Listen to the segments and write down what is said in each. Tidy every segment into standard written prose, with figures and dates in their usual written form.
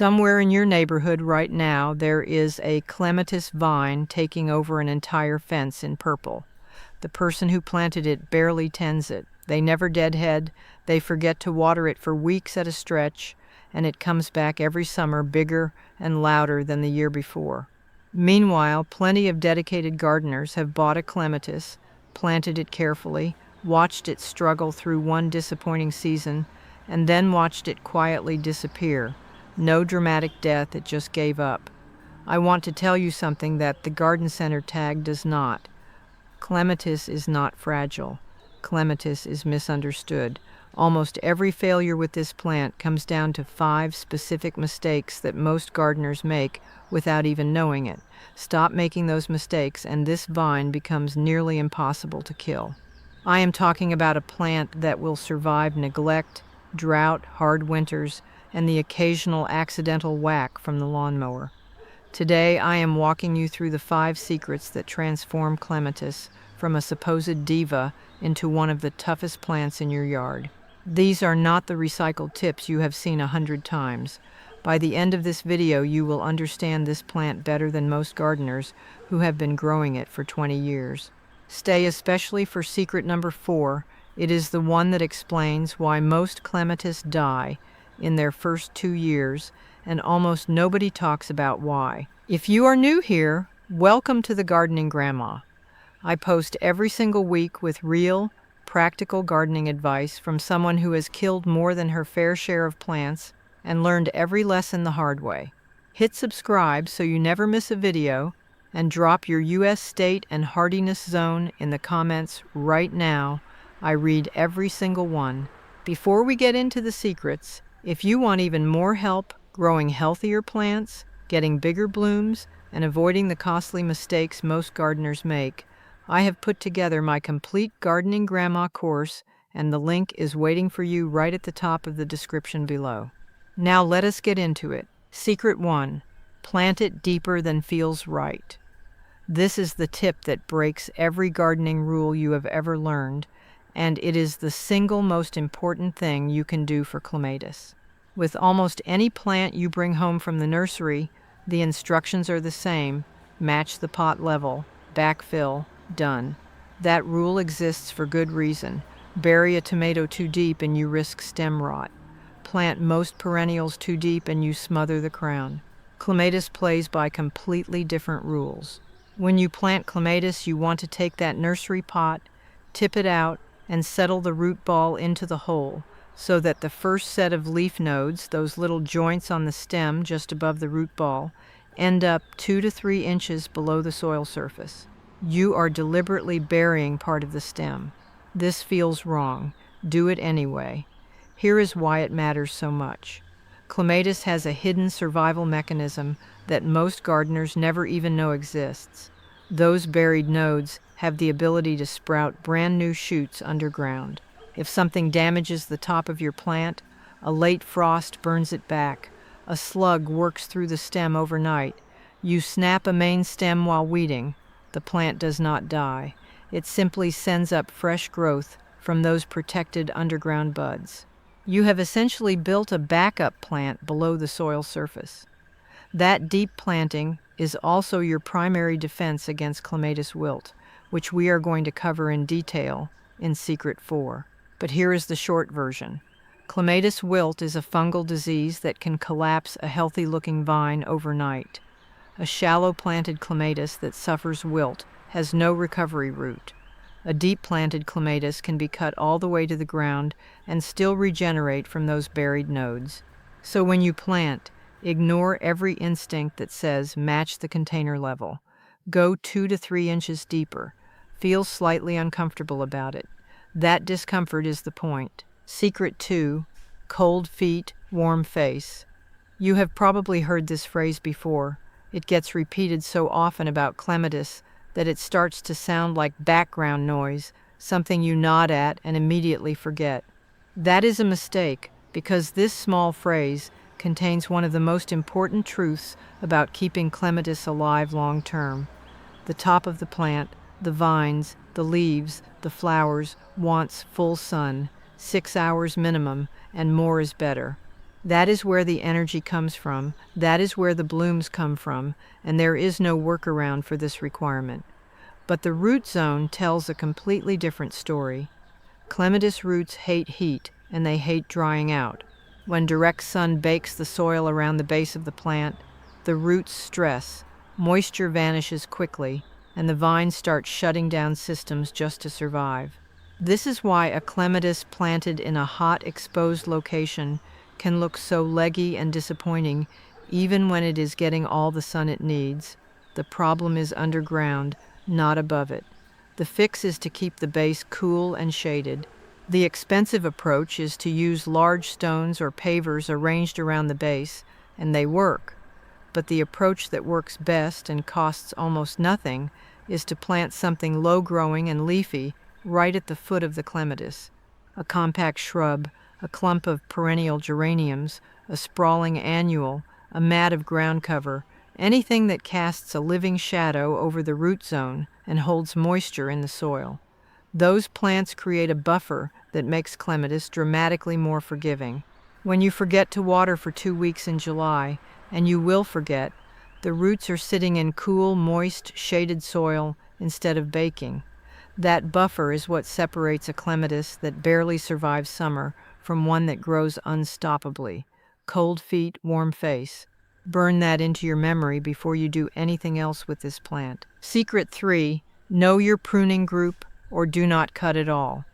Somewhere in your neighborhood right now, there is a clematis vine taking over an entire fence in purple. The person who planted it barely tends it. They never deadhead, they forget to water it for weeks at a stretch, and it comes back every summer bigger and louder than the year before. Meanwhile, plenty of dedicated gardeners have bought a clematis, planted it carefully, watched it struggle through one disappointing season, and then watched it quietly disappear. No dramatic death, it just gave up. I want to tell you something that the garden center tag does not. Clematis is not fragile. Clematis is misunderstood. Almost every failure with this plant comes down to 5 specific mistakes that most gardeners make without even knowing it. Stop making those mistakes and this vine becomes nearly impossible to kill. I am talking about a plant that will survive neglect, drought, hard winters, and the occasional accidental whack from the lawnmower. Today, I am walking you through the 5 secrets that transform clematis from a supposed diva into one of the toughest plants in your yard. These are not the recycled tips you have seen 100 times. By the end of this video, you will understand this plant better than most gardeners who have been growing it for 20 years. Stay especially for secret number 4. It is the one that explains why most clematis die in their first 2 years, and almost nobody talks about why. If you are new here, welcome to the Gardening Grandma. I post every single week with real, practical gardening advice from someone who has killed more than her fair share of plants and learned every lesson the hard way. Hit subscribe so you never miss a video, and drop your U.S. state and hardiness zone in the comments right now. I read every single one. Before we get into the secrets, if you want even more help growing healthier plants, getting bigger blooms, and avoiding the costly mistakes most gardeners make, I have put together my complete Gardening Grandma course, and the link is waiting for you right at the top of the description below. Now let us get into it. Secret 1. Plant it deeper than feels right. This is the tip that breaks every gardening rule you have ever learned, and it is the single most important thing you can do for clematis. With almost any plant you bring home from the nursery, the instructions are the same: match the pot level, backfill, done. That rule exists for good reason. Bury a tomato too deep and you risk stem rot. Plant most perennials too deep and you smother the crown. Clematis plays by completely different rules. When you plant clematis, you want to take that nursery pot, tip it out, and settle the root ball into the hole so that the first set of leaf nodes, those little joints on the stem just above the root ball, end up 2 to 3 inches below the soil surface. You are deliberately burying part of the stem. This feels wrong. Do it anyway. Here is why it matters so much. Clematis has a hidden survival mechanism that most gardeners never even know exists. Those buried nodes have the ability to sprout brand new shoots underground. If something damages the top of your plant, a late frost burns it back, a slug works through the stem overnight, you snap a main stem while weeding, the plant does not die. It simply sends up fresh growth from those protected underground buds. You have essentially built a backup plant below the soil surface. That deep planting is also your primary defense against clematis wilt, which we are going to cover in detail in Secret 4. But here is the short version. Clematis wilt is a fungal disease that can collapse a healthy-looking vine overnight. A shallow-planted clematis that suffers wilt has no recovery route. A deep-planted clematis can be cut all the way to the ground and still regenerate from those buried nodes. So when you plant, ignore every instinct that says match the container level. Go 2 to 3 inches deeper. Feel slightly uncomfortable about it. That discomfort is the point. Secret 2. Cold feet, warm face. You have probably heard this phrase before. It gets repeated so often about clematis that it starts to sound like background noise, something you nod at and immediately forget. That is a mistake, because this small phrase contains one of the most important truths about keeping clematis alive long term. The top of the plant, the vines, the leaves, the flowers wants full sun, 6 hours minimum, and more is better. That is where the energy comes from, that is where the blooms come from, and there is no workaround for this requirement. But the root zone tells a completely different story. Clematis roots hate heat, and they hate drying out. When direct sun bakes the soil around the base of the plant, the roots stress, moisture vanishes quickly, and the vines start shutting down systems just to survive. This is why a clematis planted in a hot, exposed location can look so leggy and disappointing even when it is getting all the sun it needs. The problem is underground, not above it. The fix is to keep the base cool and shaded. The expensive approach is to use large stones or pavers arranged around the base, and they work. But the approach that works best and costs almost nothing is to plant something low-growing and leafy right at the foot of the clematis. A compact shrub, a clump of perennial geraniums, a sprawling annual, a mat of ground cover, anything that casts a living shadow over the root zone and holds moisture in the soil. Those plants create a buffer that makes clematis dramatically more forgiving. When you forget to water for 2 weeks in July, and you will forget, the roots are sitting in cool, moist, shaded soil instead of baking. That buffer is what separates a clematis that barely survives summer from one that grows unstoppably. Cold feet, warm face. Burn that into your memory before you do anything else with this plant. Secret 3. Know your pruning group or do not cut at all.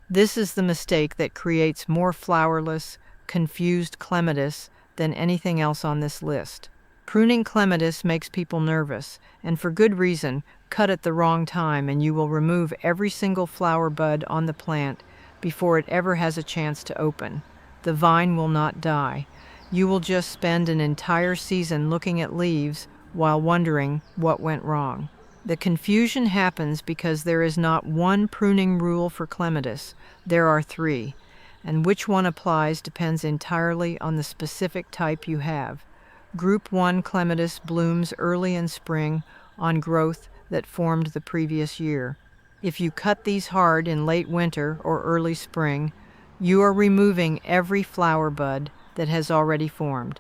This is the mistake that creates more flowerless, confused clematis than anything else on this list. Pruning clematis makes people nervous, and for good reason. Cut at the wrong time and you will remove every single flower bud on the plant before it ever has a chance to open. The vine will not die. You will just spend an entire season looking at leaves while wondering what went wrong. The confusion happens because there is not one pruning rule for clematis. There are 3, and which one applies depends entirely on the specific type you have. Group 1 clematis blooms early in spring on growth that formed the previous year. If you cut these hard in late winter or early spring, you are removing every flower bud that has already formed.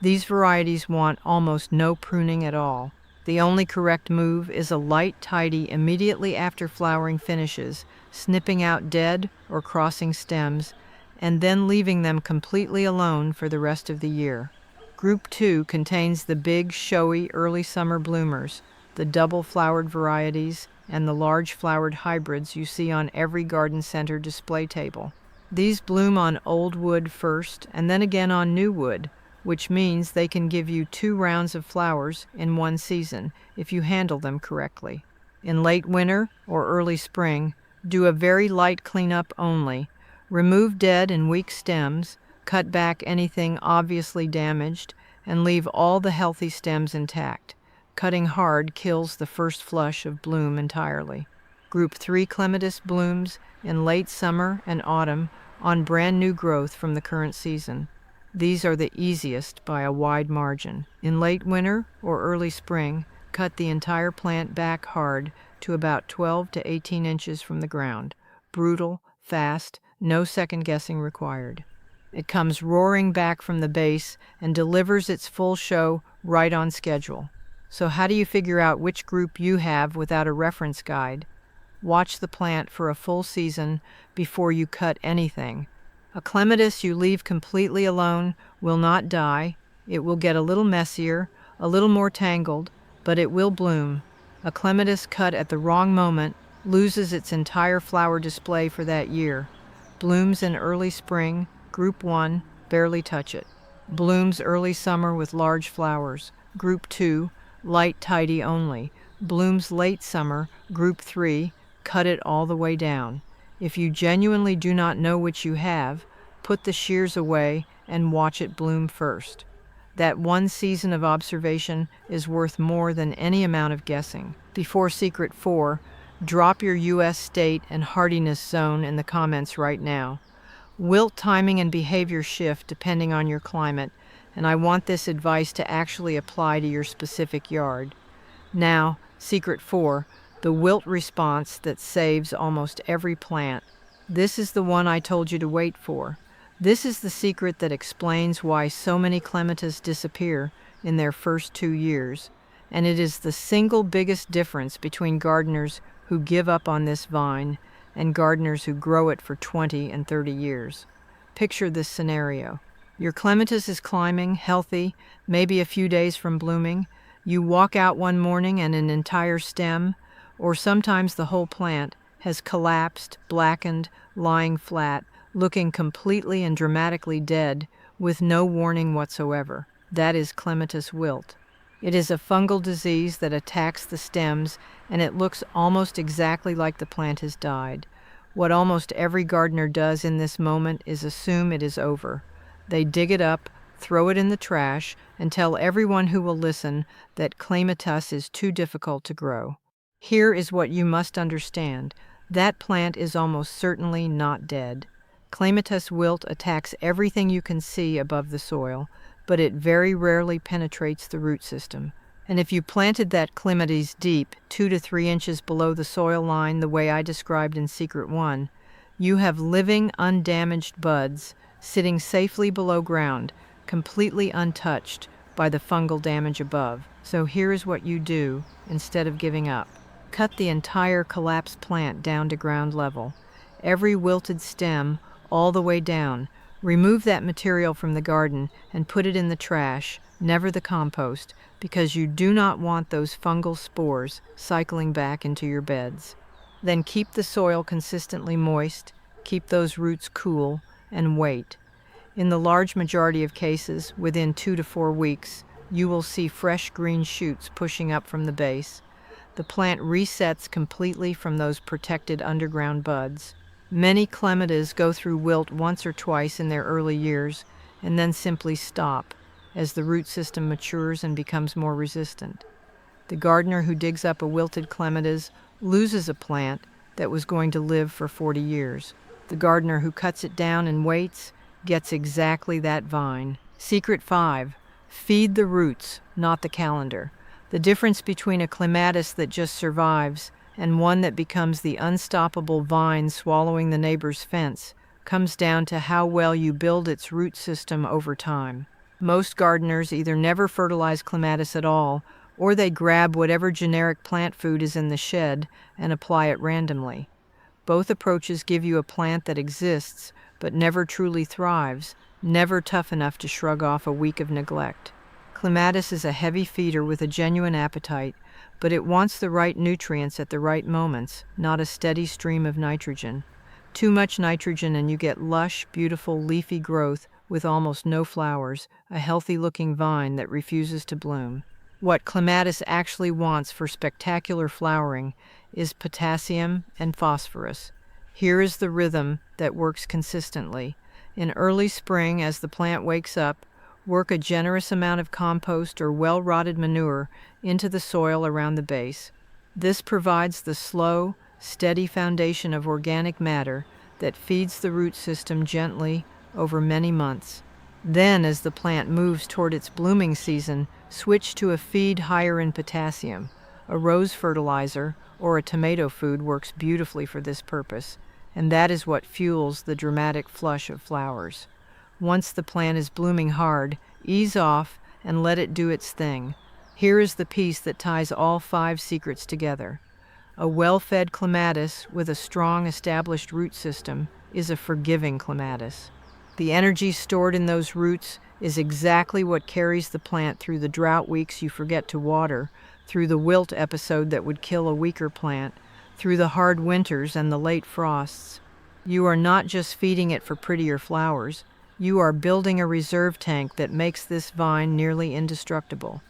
These varieties want almost no pruning at all. The only correct move is a light tidy immediately after flowering finishes, snipping out dead or crossing stems, and then leaving them completely alone for the rest of the year. Group 2 contains the big, showy early summer bloomers, the double-flowered varieties, and the large-flowered hybrids you see on every garden center display table. These bloom on old wood first and then again on new wood, which means they can give you 2 rounds of flowers in one season if you handle them correctly. In late winter or early spring, do a very light cleanup only. Remove dead and weak stems, cut back anything obviously damaged, and leave all the healthy stems intact. Cutting hard kills the first flush of bloom entirely. Group 3 clematis blooms in late summer and autumn on brand new growth from the current season. These are the easiest by a wide margin. In late winter or early spring, cut the entire plant back hard to about 12 to 18 inches from the ground. Brutal, fast, no second guessing required. It comes roaring back from the base and delivers its full show right on schedule. So how do you figure out which group you have without a reference guide? Watch the plant for a full season before you cut anything. A clematis you leave completely alone will not die. It will get a little messier, a little more tangled, but it will bloom. A clematis cut at the wrong moment loses its entire flower display for that year. Blooms in early spring, Group 1, barely touch it. Blooms early summer with large flowers. Group 2, light tidy only. Blooms late summer, Group 3, cut it all the way down. If you genuinely do not know which you have, put the shears away and watch it bloom first. That one season of observation is worth more than any amount of guessing. Before Secret 4, drop your U.S. state and hardiness zone in the comments right now. Wilt timing and behavior shift depending on your climate, and I want this advice to actually apply to your specific yard. Now, Secret 4, the wilt response that saves almost every plant. This is the one I told you to wait for. This is the secret that explains why so many clematis disappear in their first 2 years, and it is the single biggest difference between gardeners who give up on this vine and gardeners who grow it for 20 and 30 years. Picture this scenario. Your clematis is climbing, healthy, maybe a few days from blooming. You walk out one morning and an entire stem, or sometimes the whole plant, has collapsed, blackened, lying flat, looking completely and dramatically dead, with no warning whatsoever. That is clematis wilt. It is a fungal disease that attacks the stems, and it looks almost exactly like the plant has died. What almost every gardener does in this moment is assume it is over. They dig it up, throw it in the trash, and tell everyone who will listen that clematis is too difficult to grow. Here is what you must understand. That plant is almost certainly not dead. Clematis wilt attacks everything you can see above the soil, but it very rarely penetrates the root system. And if you planted that clematis deep, 2 to 3 inches below the soil line the way I described in Secret 1, you have living, undamaged buds sitting safely below ground, completely untouched by the fungal damage above. So here is what you do instead of giving up. Cut the entire collapsed plant down to ground level, every wilted stem all the way down. Remove that material from the garden and put it in the trash, never the compost, because you do not want those fungal spores cycling back into your beds. Then keep the soil consistently moist, keep those roots cool, and wait. In the large majority of cases, within 2 to 4 weeks, you will see fresh green shoots pushing up from the base. The plant resets completely from those protected underground buds. Many clematis go through wilt once or twice in their early years and then simply stop as the root system matures and becomes more resistant. The gardener who digs up a wilted clematis loses a plant that was going to live for 40 years. The gardener who cuts it down and waits gets exactly that vine. Secret 5. Feed the roots, not the calendar. The difference between a clematis that just survives and one that becomes the unstoppable vine swallowing the neighbor's fence comes down to how well you build its root system over time. Most gardeners either never fertilize clematis at all, or they grab whatever generic plant food is in the shed and apply it randomly. Both approaches give you a plant that exists but never truly thrives, never tough enough to shrug off a week of neglect. Clematis is a heavy feeder with a genuine appetite, but it wants the right nutrients at the right moments, not a steady stream of nitrogen. Too much nitrogen and you get lush, beautiful, leafy growth with almost no flowers, a healthy-looking vine that refuses to bloom. What clematis actually wants for spectacular flowering is potassium and phosphorus. Here is the rhythm that works consistently. In early spring, as the plant wakes up, work a generous amount of compost or well-rotted manure into the soil around the base. This provides the slow, steady foundation of organic matter that feeds the root system gently over many months. Then, as the plant moves toward its blooming season, switch to a feed higher in potassium. A rose fertilizer or a tomato food works beautifully for this purpose, and that is what fuels the dramatic flush of flowers. Once the plant is blooming hard, ease off and let it do its thing. Here is the piece that ties all 5 secrets together. A well-fed clematis with a strong established root system is a forgiving clematis. The energy stored in those roots is exactly what carries the plant through the drought weeks you forget to water, through the wilt episode that would kill a weaker plant, through the hard winters and the late frosts. You are not just feeding it for prettier flowers. You are building a reserve tank that makes this vine nearly indestructible.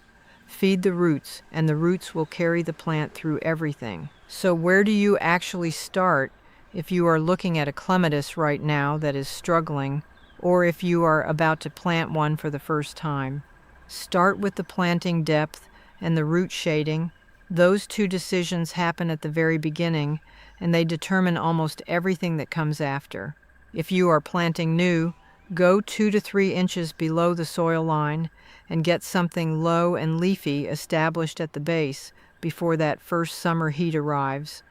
Feed the roots, and the roots will carry the plant through everything. So where do you actually start if you are looking at a clematis right now that is struggling, or if you are about to plant one for the first time? Start with the planting depth and the root shading. Those 2 decisions happen at the very beginning, and they determine almost everything that comes after. If you are planting new, go 2 to 3 inches below the soil line and get something low and leafy established at the base before that first summer heat arrives.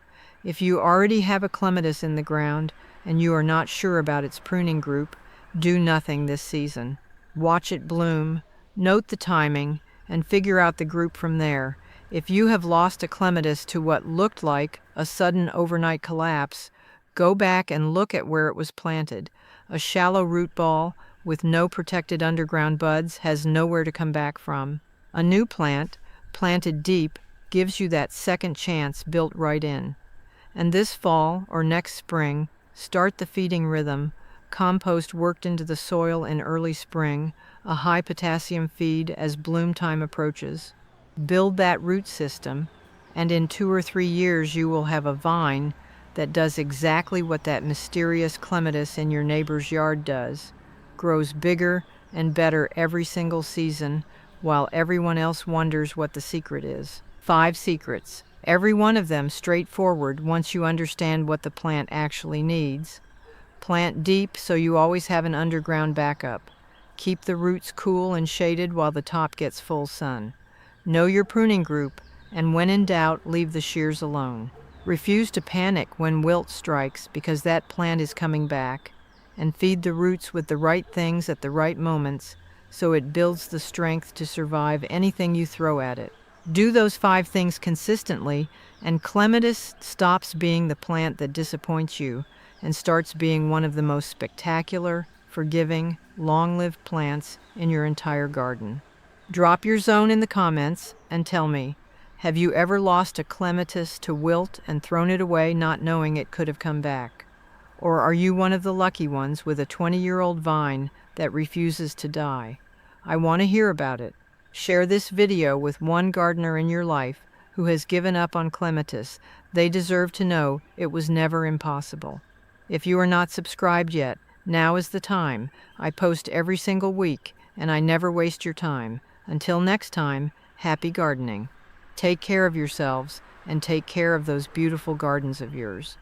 If you already have a clematis in the ground and you are not sure about its pruning group, Do nothing this season. Watch it bloom, note the timing, and figure out the group from there. If you have lost a clematis to what looked like a sudden overnight collapse, go back and look at where it was planted. A shallow root ball with no protected underground buds has nowhere to come back from. A new plant, planted deep, gives you that second chance built right in. And this fall or next spring, start the feeding rhythm. Compost worked into the soil in early spring, a high potassium feed as bloom time approaches. Build that root system, and in 2 or 3 years you will have a vine that does exactly what that mysterious clematis in your neighbor's yard does. Grows bigger and better every single season, while everyone else wonders what the secret is. 5 secrets. Every one of them straightforward once you understand what the plant actually needs. Plant deep so you always have an underground backup. Keep the roots cool and shaded while the top gets full sun. Know your pruning group, and when in doubt, leave the shears alone. Refuse to panic when wilt strikes because that plant is coming back, and feed the roots with the right things at the right moments so it builds the strength to survive anything you throw at it. Do those 5 things consistently, and clematis stops being the plant that disappoints you and starts being one of the most spectacular, forgiving, long-lived plants in your entire garden. Drop your zone in the comments and tell me, have you ever lost a clematis to wilt and thrown it away not knowing it could have come back? Or are you one of the lucky ones with a 20-year-old vine that refuses to die? I want to hear about it. Share this video with one gardener in your life who has given up on clematis. They deserve to know it was never impossible. If you are not subscribed yet, now is the time. I post every single week, and I never waste your time. Until next time, happy gardening. Take care of yourselves, and take care of those beautiful gardens of yours.